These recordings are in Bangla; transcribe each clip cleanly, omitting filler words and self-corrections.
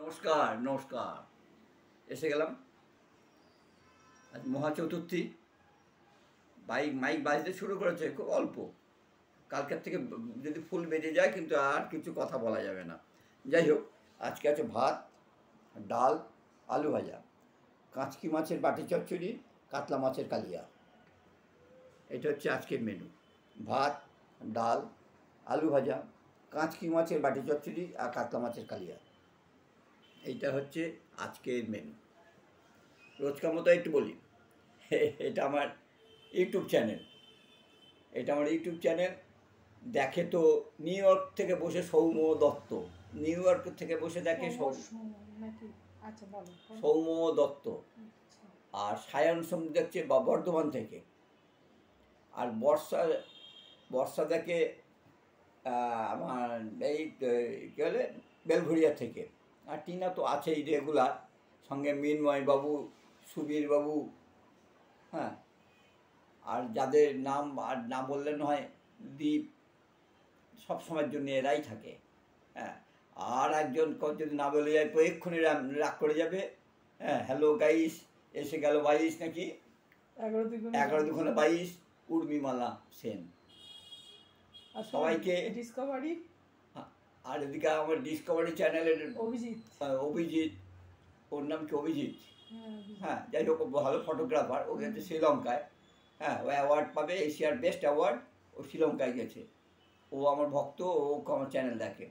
নমস্কার নমস্কার। এসে গেলাম। আজ মহা চতুর্থী। মাইক বাজতে শুরু করেছে, খুব অল্প। কালকের থেকে যদি ফুল বেজে যায় কিন্তু আর কিছু কথা বলা যাবে না। যাই হোক, আজকে আছে ভাত, ডাল, আলু ভাজা, কাঁচকি মাছের বাটি চচ্চড়ি, কাতলা মাছের কালিয়া। এটা হচ্ছে আজকের মেনু। ভাত, ডাল, আলু ভাজা, কাঁচকি মাছের বাটি চচ্চড়ি আর কাতলা মাছের কালিয়া। এইটা হচ্ছে আজকের মেনু। রোজকার মতো একটু বলি, এটা আমার ইউটিউব চ্যানেল। দেখে তো নিউ ইয়র্ক থেকে বসে সৌম্য দত্ত। নিউ ইয়র্ক থেকে বসে দেখে সৌম্য দত্ত। আর সায়ন সোম দেখছে বর্ধমান থেকে। আর বর্ষা দেখে আমার এই কী বলে বেলঘড়িয়া থেকে। আর টিনা তো আছেই রেগুলার, সঙ্গে মিনময়বাবু, সুবীরবাবু, হ্যাঁ, আর যাদের নাম আর না বললে নয়, দীপ, সব সময়ের জন্য এরাই থাকে। হ্যাঁ, আর একজন যদি না বলে যায় তো এক্ষুনি রাগ করে যাবে। হ্যাঁ, হ্যালো গাইস, এসে গেল 22 নাকি 11 দুগুণে 22, উর্মিমালা সেন। সবাইকে ডিসকভারি। আর এদিকে আমার ডিসকভারি চ্যানেলের অভিজিৎ, ওর নাম কি অভিজিৎ? হ্যাঁ, যাই হোক, ভালো ফটোগ্রাফার। ও গেছে শ্রীলঙ্কায়। হ্যাঁ, ও অ্যাওয়ার্ড পাবে, এশিয়ার বেস্ট অ্যাওয়ার্ড। ও শ্রীলঙ্কায় গেছে। ও আমার ভক্ত, ও আমার চ্যানেল দেখে।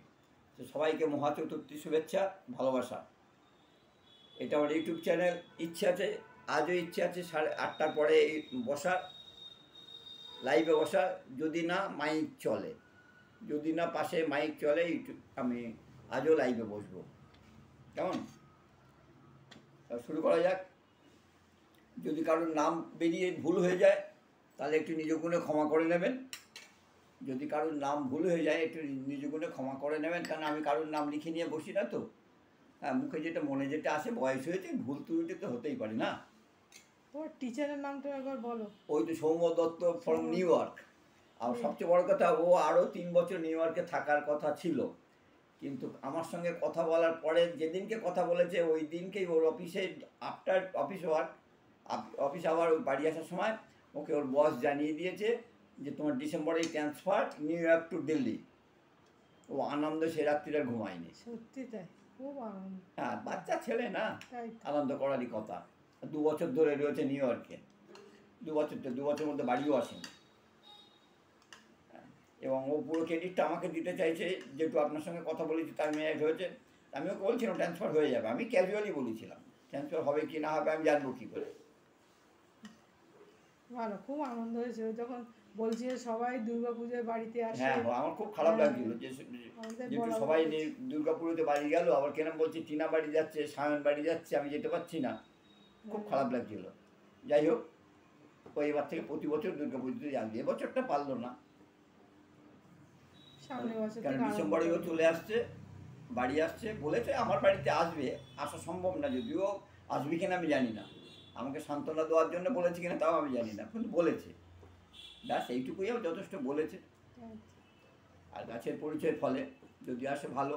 তো সবাইকে মহা চতুর্থী শুভেচ্ছা, ভালোবাসা। এটা আমার ইউটিউব চ্যানেল। ইচ্ছে আছে, আজও ইচ্ছে আছে 8:30 পরে বসার, লাইভে বসা। যদি না মাইক চলে, যদি না পাশে মাইক চলে, আমি আজও লাইভে বসবো। কেমন? শুরু করা যাক। যদি কারোর নাম বেরিয়ে ভুল হয়ে যায় তাহলে একটু নিজ গুণে ক্ষমা করে নেবেন। যদি কারোর নাম ভুল হয়ে যায় একটু নিজ গুণে ক্ষমা করে নেবেন, কারণ আমি কারোর নাম লিখে নিয়ে বসি না তো। হ্যাঁ, মুখে যেটা মনে যেটা আসে, বয়স হয়েছে, ভুল ত্রুটি তো হতেই পারে না। তোমার টিচারের নামটা একবার বলো। ওই তো Soumya Dutta from New York. আর সবচেয়ে বড় কথা, ও আরও 3 বছর নিউ ইয়র্কে থাকার কথা ছিল, কিন্তু আমার সঙ্গে কথা বলার পরে যেদিনকে কথা বলেছে ওই দিনকেই ওর অফিসে আফটার অফিস আওয়ার বাড়ি আসার সময় ওকে ওর বস জানিয়ে দিয়েছে যে তোমার ডিসেম্বরেই transfer New York to Delhi. ও আনন্দ সে রাত্রিটা ঘুমায়নি। সত্যি তাই, খুব আনন্দ। হ্যাঁ, বাচ্চা ছেলে না, আনন্দ করারই কথা। 2 বছর ধরে রয়েছে নিউ ইয়র্কে। 2 বছর মধ্যে বাড়িও আসেনি। এবং ও পুরো ক্রেডিটটা আমাকে দিতে চাইছে, যেহেতু আপনার সঙ্গে কথা বলেছি তার মেয়ে হয়েছে। আমি ওকে বলছিলাম ট্রান্সফার হয়ে যাবে, আমি ক্যাজুয়ালি বলেছিলাম। ট্রান্সফার হবে কি না হবে আমি জানবো কী করে। ভালো, খুব আনন্দ হয়েছে যখন বলছিল সবাই দুর্গাপুজোয় বাড়িতে আসে। হ্যাঁ, আমার খুব খারাপ লাগছিল যে যেহেতু সবাই দুর্গাপুজোতে বাড়ি গেল, আবার কেন বলছি টিনা বাড়ি যাচ্ছে, সায়ন বাড়ি যাচ্ছে, আমি যেতে পারছি না। খুব খারাপ লাগছিল। যাই হোক, ও এবার থেকে প্রতি বছর দুর্গাপুজোতে যাবে। এবছরটা পারলো না, কারণ ডিসেম্বরেও চলে আসছে, বাড়ি আসছে। বলেছে আমার বাড়িতে আসবে, আসা সম্ভব না, যদিও আসবে কিনা আমি জানি না। আমাকে সান্ত্বনা দেওয়ার জন্য বলেছে কিনা তাও আমি জানি না, কিন্তু বলেছে। ব্যাস এইটুকুই যথেষ্ট বলেছে। আর গাছের পরিচয়ের ফলে যদি আসে ভালো।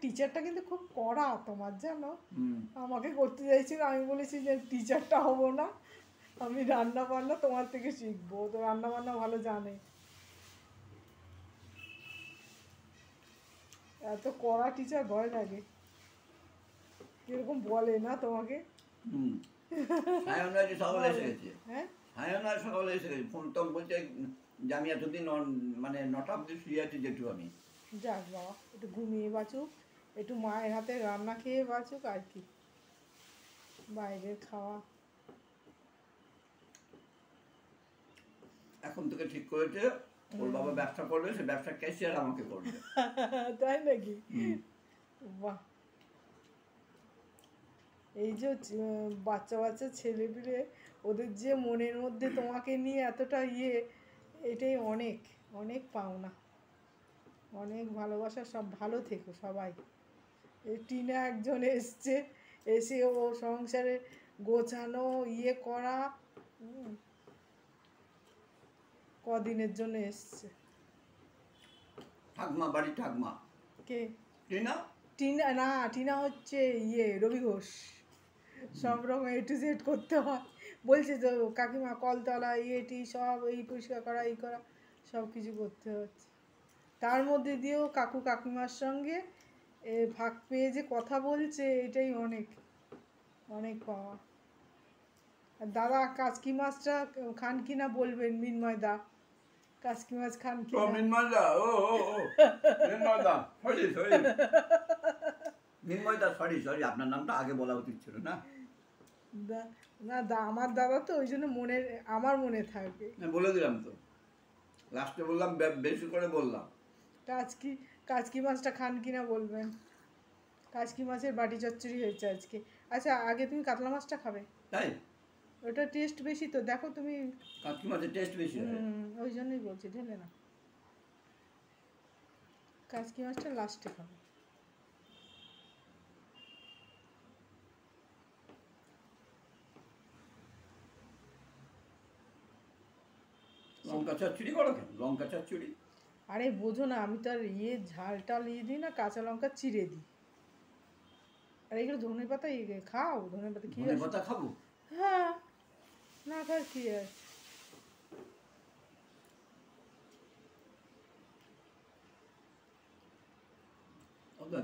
টিচারটা কিন্তু খুব কড়া তোমার, জানো। আমাকে করতে চাইছিল, আমি বলেছি যে টিচারটা হবো না, আমি রান্না বান্না তোমার থেকে শিখবো। তো রান্না বান্না ভালো জানে। এত কড়া টিচার ভয় লাগে, এরকম বলে না তোমাকে। সকালে এসে গেছে। হ্যাঁ, সকালে এসে গেছে। ফোন তো বলছে যে আমি এতদিন মানে 9টা অব্দি শুয়ে আছি যেটু আমি। যাক বাবা, একটু ঘুমিয়ে বাঁচুক, একটু মায়ের হাতে রান্না খেয়ে বাঁচুক, আর কি। বাইরের খাওয়া এখন থেকে ঠিক করেছে ওর বাবা ব্যবসা করবে, সে ব্যবসা ক্যাশিয়ার আমাকে করবে। তাই নাকি? বাহ, এই যে বাচ্চা বাচ্চা ছেলেপিলে, ওদের যে মনের মধ্যে তোমাকে নিয়ে এতটা এটাই অনেক অনেক পাওনা, অনেক ভালোবাসা। সব ভালো থেকো সবাই। এই টিনা একজন এসছে, এসে ও সংসারে গোছানো করা, কদিনের জন্য এসছে। ঠাকমা, বাড়ি ঠাকমা। কে? টিনা। টিনা না, টিনা হচ্ছে রবি ঘোষ, সব রকম A to Z করতে হয়। বলছে তো কাকিমা কলতলা টি সব এই পরিষ্কার করা এই করা সব কিছু করতে হচ্ছে। তার মধ্যে দিয়েও কাকু কাকিমার সঙ্গে ফাঁক পেয়ে যে কথা বলছে, এটাই অনেক অনেক পাওয়া। আর দাদা কাচকি মাছটা খান কিনা বলবেন, মিনময় দা কাচকি মাছ খান কিনা। মিনময়দা মিনময়দা মিনময়দা সরি আপনার নামটা আগে বলা উচিত ছিল না। না আমার দাদা তো ওই জন্য আমার মনে থাকবে। বলে দিলাম তো, লাস্টে বললাম, বেশি করে বললাম। কাচকি মাছটা খান কিনা বলবেন। কাচকি মাছের বাটি চচ্চড়ি হয়েছে আজকে। আচ্ছা আগে তুমি কাতলা মাছটা খাবে, তাই ওটা টেস্ট বেশি তো, দেখো তুমি। কাতলা মাছের টেস্ট বেশি হয়। ওই জন্যই বলছি, ঢেলে না। কাচকি মাছটা লাস্টে খাবে। লঙ্কা চচ্চড়ি করো কেন? লঙ্কা চচ্চড়ি আরে বোঝো না, আমি তো আর ঝাল টাল দিই না, কাঁচা লঙ্কা চিড়ে দিই। আর এগুলো ধনে পাতা খাও, ধনে পাতা কি ধনে পাতা খাবো? হ্যাঁ, না খার কি আছে।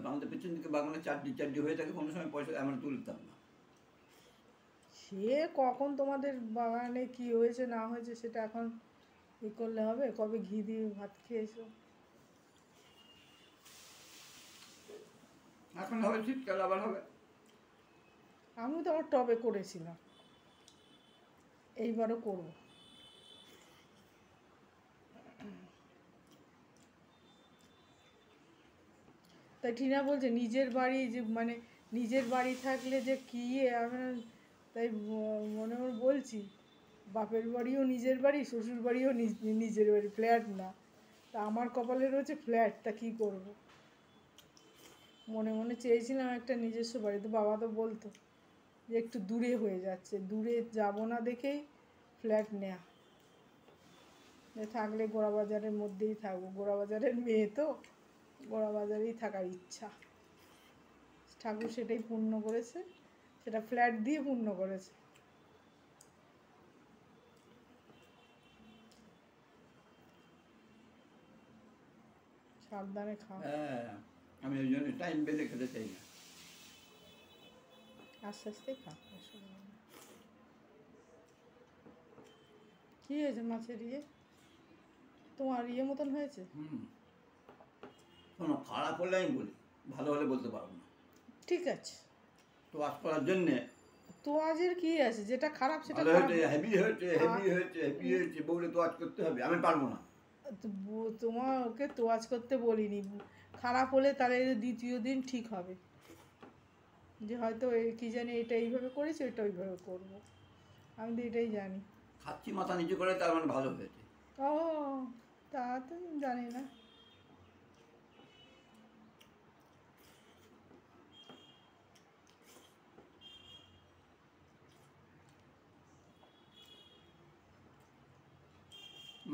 আমাদের পেছন দিকে বাগানে চারটি হয়ে থাকে, কোনো সময় পয়সা আমরা তুলতাম না। সে কখন তোমাদের বাগানে কি হয়েছে না হয়েছে সেটা এখন ই করলে হবে? কবে ঘি দিয়ে ভাত খেয়েছো? এখন হবে, শীতকাল আবার হবে। আমি তো আমার টবে করেছিলাম, এইবারও করবো। তাই টিনা বলছে নিজের বাড়ি যে মানে নিজের বাড়ি থাকলে যে কী, আমার তাই মনে মনে বলছি বাপের বাড়িও নিজের বাড়ি, শ্বশুর বাড়িও নিজের বাড়ি, ফ্ল্যাট না। তা আমার কপালে রয়েছে ফ্ল্যাট, তা কী করবো? মনে মনে চেয়েছিলাম একটা নিজস্ব বাড়ি, তো বাবা তো বলতো যে একটু দূরে হয়ে যাচ্ছে, দূরে যাব না দেখেই ফ্ল্যাট নেয়া। থাকলে গোড়াবাজারের মধ্যেই থাকবো, গোড়াবাজারের মেয়ে তো, গোড়াবাজারেই থাকার ইচ্ছা। ঠাকুর সেটাই পূর্ণ করেছে, সেটা ফ্ল্যাট দিয়ে পূর্ণ করেছে। সাবধানে খাও। আমি ওই জন্য টাইম বেঁধে খেতে চাই না, আস্তে আস্তে খাও। কি হয়েছে মাছের তোমার মতন হয়েছে? কোনো খারাপ হলে আমি বলি, ভালো হলে বলতে পারবো না। ঠিক আছে, তো আজ করার জন্যে তো আজের কি আছে, যেটা খারাপ সেটা হেভি হয়েছে বউরে তো আজ করতে হবে, আমি পারবো না। তোমাকে তোয়াজ করতে বলিনি, খারাপ হলে তাহলে দ্বিতীয় দিন ঠিক হবে, যে হয়তো কি জানি এটা এইভাবে করেছে, এটা ওইভাবে করবো। আমি তো এটাই জানি। খাচ্ছি মাথা নিচু করে, তার মানে ভালো হয়েছে। ও তা তো জানি না।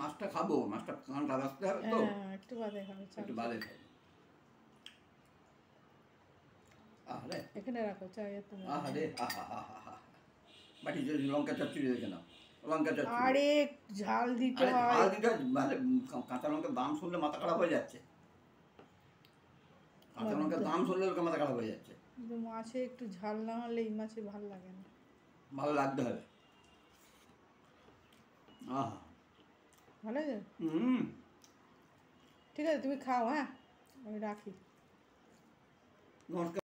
মাছটা খাবো, মাছটা কানটা রাখতে হবে তো, একটু বাদে খাবে, একটু বাদে খাবো। আরে এখানে রাখো চাই তুমি। আরে বাটি লঙ্কা চচ্চড়ি দেখে নাও, লঙ্কা চচ্চড়ি। আরে ঝাল দিতে হয়, ঝাল দিতে মানে কাঁচা লঙ্কার দাম শুনলে মাথা খারাপ হয়ে যাচ্ছে, কাঁচা লঙ্কার দাম শুনলে ওকে মাথা খারাপ হয়ে যাচ্ছে। কিন্তু মাছে একটু ঝাল না হলে এই মাছে ভালো লাগে না। ভালো লাগতে হবে। ভালো আছে? ঠিক আছে তুমি খাও, হ্যাঁ আমি রাখি। নমস্কার।